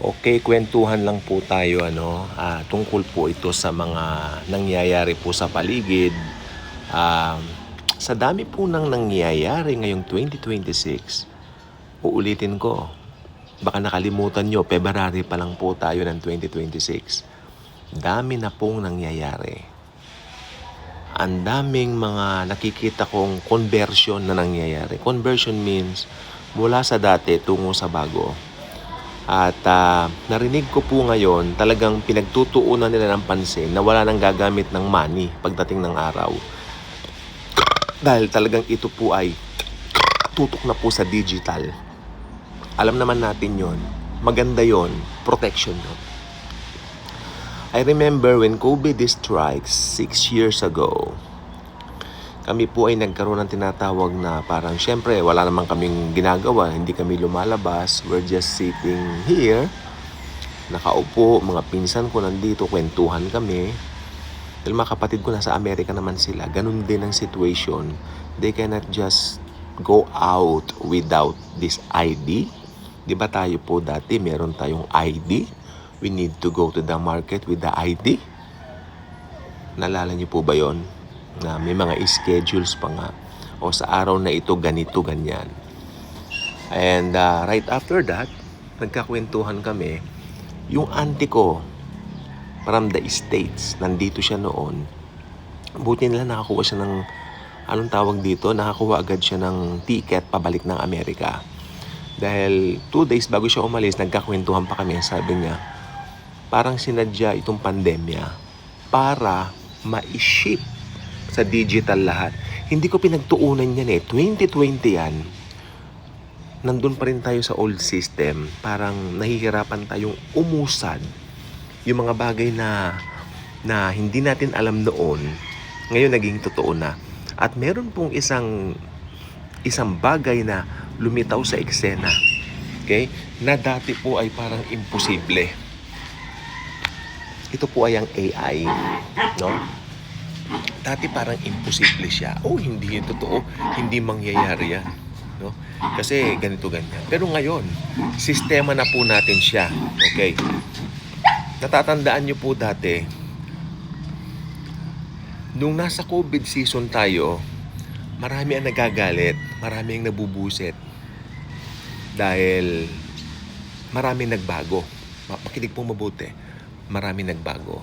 Okay, kwentuhan lang po tayo tungkol po ito sa mga nangyayari po sa paligid. Um, sa dami po ng nangyayari ngayong 2026, uulitin ko, baka nakalimutan nyo, February pa lang po tayo ng 2026. Dami na pong nangyayari. Ang daming mga nakikita kong conversion na nangyayari. Conversion means mula sa dati tungo sa bago. At narinig ko po ngayon, talagang pinagtutuunan nila ng pansin na wala nang gagamit ng money pagdating ng araw. Dahil talagang ito po ay tutok na po sa digital. Alam naman natin yon, maganda yon, protection yon. I remember when COVID strikes 6 years ago, kami po ay nagkaroon ng tinatawag na parang syempre wala namang kaming ginagawa, hindi kami lumalabas, we're just sitting here, nakaupo, mga pinsan ko nandito, kwentuhan kami. Dahil mga kapatid ko nasa Amerika naman sila, ganun din ang situation. They cannot just go out without this ID. Di ba tayo po dati meron tayong ID? We need to go to the market with the ID. Naalala niyo po ba yon? Na may mga schedules pa nga, o sa araw na ito ganito, ganyan. And right after that, nagkakwentuhan kami. Yung auntie ko from the States, nandito siya noon. Buti nila nakakuha siya ng, anong tawag dito, nakakuha agad siya ng ticket pabalik ng Amerika. Dahil 2 days bago siya umalis, nagkakwentuhan pa kami. Sabi niya, parang sinadya itong pandemya para ma-ship sa digital lahat. Hindi ko pinagtuunan yan 2020 yan. Nandun pa rin tayo sa old system. Parang nahihirapan tayong umusad. Yung mga bagay na hindi natin alam noon, ngayon naging totoo na. At meron pong isang bagay na lumitaw sa eksena. Okay? Na dati po ay parang imposible. Ito po ay ang AI. No? Dati parang imposible siya. Hindi yun totoo. Hindi mangyayari yan. No? Kasi ganito, ganyan. Pero ngayon, sistema na po natin siya. Okay. Natatandaan nyo po dati, nung nasa COVID season tayo, marami ang nagagalit, marami ang nabubusit. Dahil marami nagbago. Makinig po mabuti. Marami nagbago.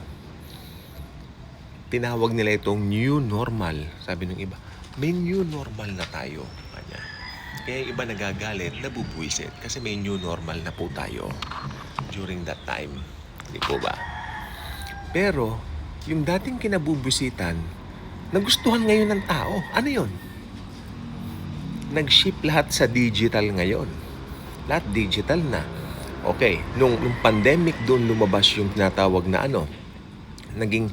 Tinawag nila itong new normal. Sabi ng iba, may new normal na tayo. Kaya iba nagagalit, nabubuisit. Kasi may new normal na po tayo during that time. Hindi po ba? Pero, yung dating kinabubusitan, nagustuhan ngayon ng tao. Ano yun? Nag-ship lahat sa digital ngayon. Lahat digital na. Okay, nung pandemic doon lumabas yung tinatawag na naging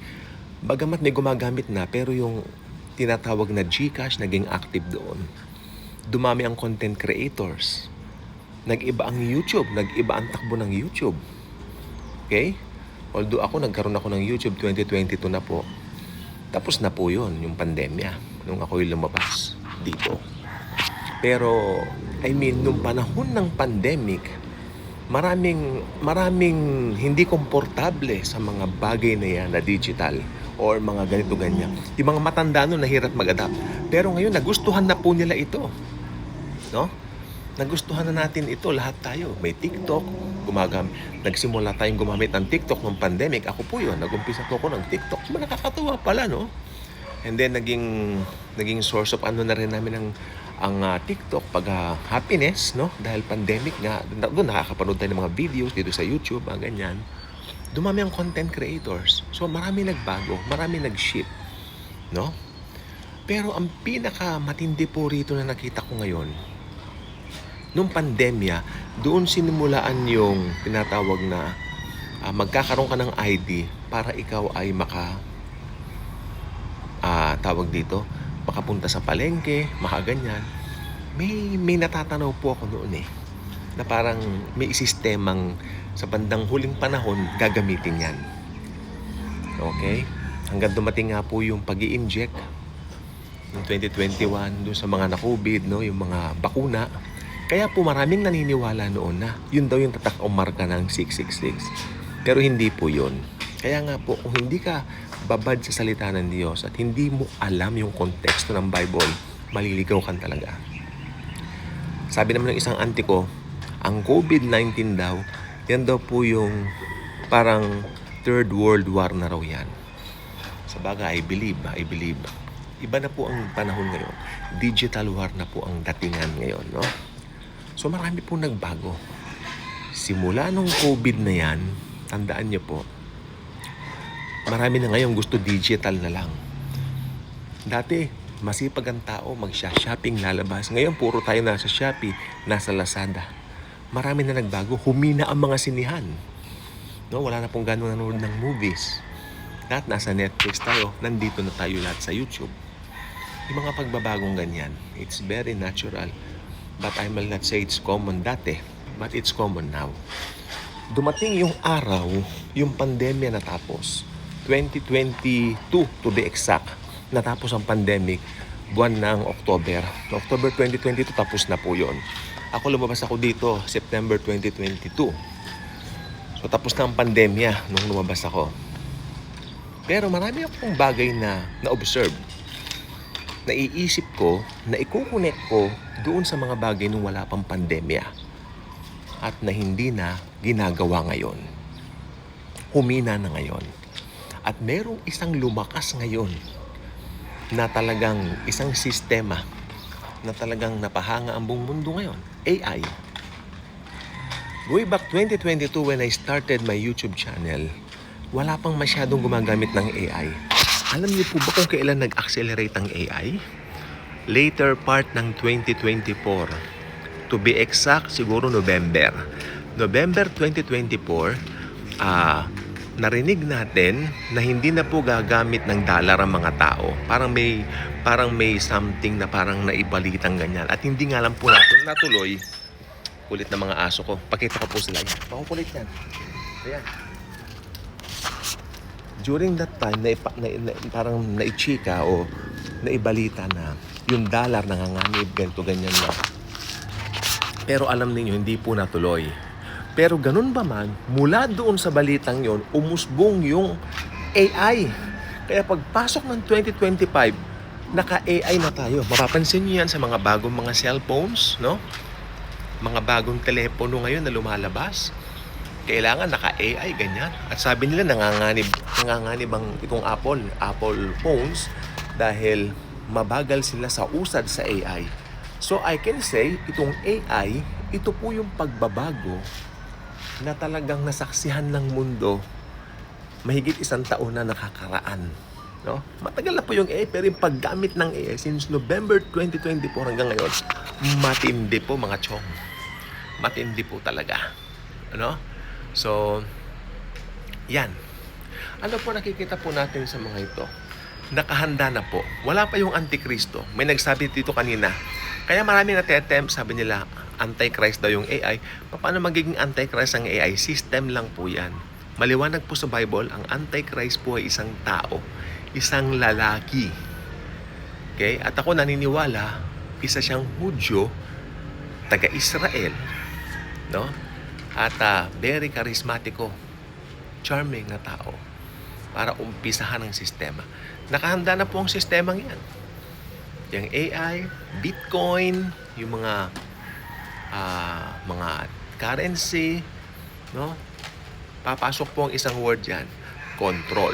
bagamat may gumagamit na, pero yung tinatawag na GCash naging active doon. Dumami ang content creators. Nag-iba ang YouTube. Nag-iba ang takbo ng YouTube. Okay? Although nagkaroon ako ng YouTube 2022 na po. Tapos na po yun, yung pandemya. Nung ako'y lumabas dito. Pero, nung panahon ng pandemic, maraming hindi komportable sa mga bagay na yan na digital or mga ganito ganyan. Yung mga matanda nun nahirap mag-adapt. Pero ngayon nagustuhan na po nila ito. No? Nagustuhan na natin ito lahat tayo. May TikTok, nagsimula tayong gumamit ng TikTok ng pandemic. Ako po yun, nag-umpisa po ako ng TikTok. Nakakatawa pala, no? And then naging source of na rin namin ang TikTok pag happiness, no? Dahil pandemic nga, doon nakakapanood tayo ng mga videos dito sa YouTube, ganyan. Dumami ang content creators. So marami nagbago, marami nag-ship, no? Pero ang pinaka matindi po rito na nakita ko ngayon, nung pandemya, doon sinimulaan yung tinatawag na magkakaroon ka ng ID para ikaw ay makapunta sa palengke, makaganyan. May natatanaw po ako noon na parang may sistemang sa bandang huling panahon gagamitin yan. Okay? Hanggang dumating nga po yung pag-i-inject ng 2021 doon sa mga na-COVID, no, yung mga bakuna. Kaya po maraming naniniwala noon na yun daw yung tatak o marka ng 666. Pero hindi po yun. Kaya nga po, kung hindi ka babad sa salita ng Diyos at hindi mo alam yung konteksto ng Bible, maliligaw ka talaga. Sabi naman ng isang auntie ko, ang COVID-19 daw, yan daw po yung parang Third World War na raw yan. Sa bagay, I believe. Iba na po ang panahon ngayon. Digital war na po ang datingan ngayon, no? So marami po nagbago. Simula nung COVID na yan, tandaan niyo po, marami na ngayon gusto digital na lang. Dati, masipag ang tao, mag-shopping, lalabas. Ngayon, puro tayo nasa Shopee, nasa Lazada. Marami na nagbago. Humina ang mga sinihan. No, wala na pong ganong nanonood ng movies. Lahat nasa Netflix tayo. Nandito na tayo lahat sa YouTube. Yung mga pagbabagong ganyan, it's very natural. But I will not say it's common dati. But it's common now. Dumating yung araw, yung pandemya natapos. 2022 to be exact. Natapos ang pandemic buwan ng October. October 2022 tapos na po yun. Ako lumabas ako dito September 2022. So tapos na ang pandemya nung lumabas ako. Pero marami akong bagay na na-observe. Naiisip ko, na ikukunek ko doon sa mga bagay nung wala pang pandemya. At na hindi na ginagawa ngayon. Humina na ngayon. At merong isang lumakas ngayon na talagang isang sistema na talagang napahanga ang buong mundo ngayon. AI. Way back 2022 when I started my YouTube channel, wala pang masyadong gumagamit ng AI. Alam niyo po ba kung kailan nag-accelerate ang AI? Later part ng 2024. To be exact, siguro November. November 2024, narinig natin na hindi na po gagamit ng dollar ang mga tao. Parang may something na parang naibalitang ganyan. At hindi nga lang po natuloy. Kulit na mga aso ko. Pakita ko po sila. Pakukulit yan. Ayan. During that time, parang naichika o naibalita na yung dollar nanganganib, ganito, ganyan na. Pero alam niyo hindi po natuloy. Pero ganun ba man, mula doon sa balitang yon, umusbong yung AI. Kaya pagpasok ng 2025, naka-AI na tayo. Mapapansin niyo yan sa mga bagong mga cellphones, no? Mga bagong telepono ngayon na lumalabas. Kailangan naka-AI, ganyan. At sabi nila, nanganganib ang itong Apple phones dahil mabagal sila sa usad sa AI. So I can say, itong AI, ito po yung pagbabago na talagang nasaksihan ng mundo mahigit 1 taon na nakakaraan. No? Matagal na po yung AI, pero yung paggamit ng AI since November 2024 hanggang ngayon, matindi po mga chong. Matindi po talaga. Ano? So, yan. Ano po nakikita po natin sa mga ito? Nakahanda na po. Wala pa yung Antikristo. May nagsabi dito kanina. Kaya marami nate-attempt, sabi nila, Antichrist daw yung AI. Paano magiging Antichrist ang AI? System lang po yan. Maliwanag po sa Bible, ang Antichrist po ay isang tao. Isang lalaki. Okay? At ako naniniwala, isa siyang Hudyo, taga-Israel. No? At very charismatiko, charming na tao para umpisahan ang sistema. Nakahanda na po ang sistemang yan. Yung AI, Bitcoin, yung mga currency, no? Papasok po ang isang word yan, control,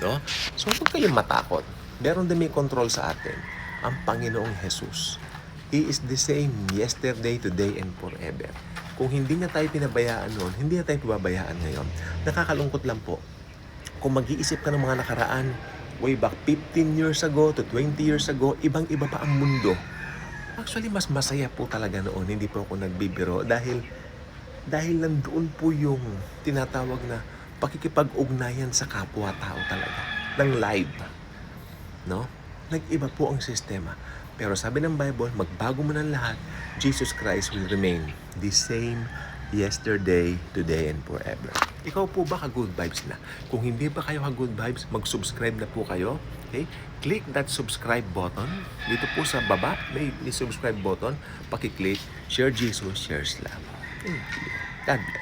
no? So huwag kayong matakot. Meron din may control sa atin, ang Panginoong Jesus. He is the same yesterday, today, and forever. Kung hindi na tayo pinabayaan noon, hindi na tayo pababayaan ngayon. Nakakalungkot lang po. Kung mag-iisip ka ng mga nakaraan, way back 15 years ago to 20 years ago, ibang-iba pa ang mundo. Actually, mas masaya po talaga noon. Hindi po ako nagbibiro dahil nandoon po yung tinatawag na pakikipag-ugnayan sa kapwa-tao talaga. Ng live. No? Nag-iba po ang sistema. Pero sabi ng Bible, magbago mo ng lahat, Jesus Christ will remain the same yesterday, today, and forever. Ikaw po ba ka-good vibes na? Kung hindi ba kayo ka-good vibes, mag-subscribe na po kayo. Okay? Click that subscribe button. Dito po sa baba, may subscribe button. Paki-click. Share Jesus, shares love. Thank you. God bless.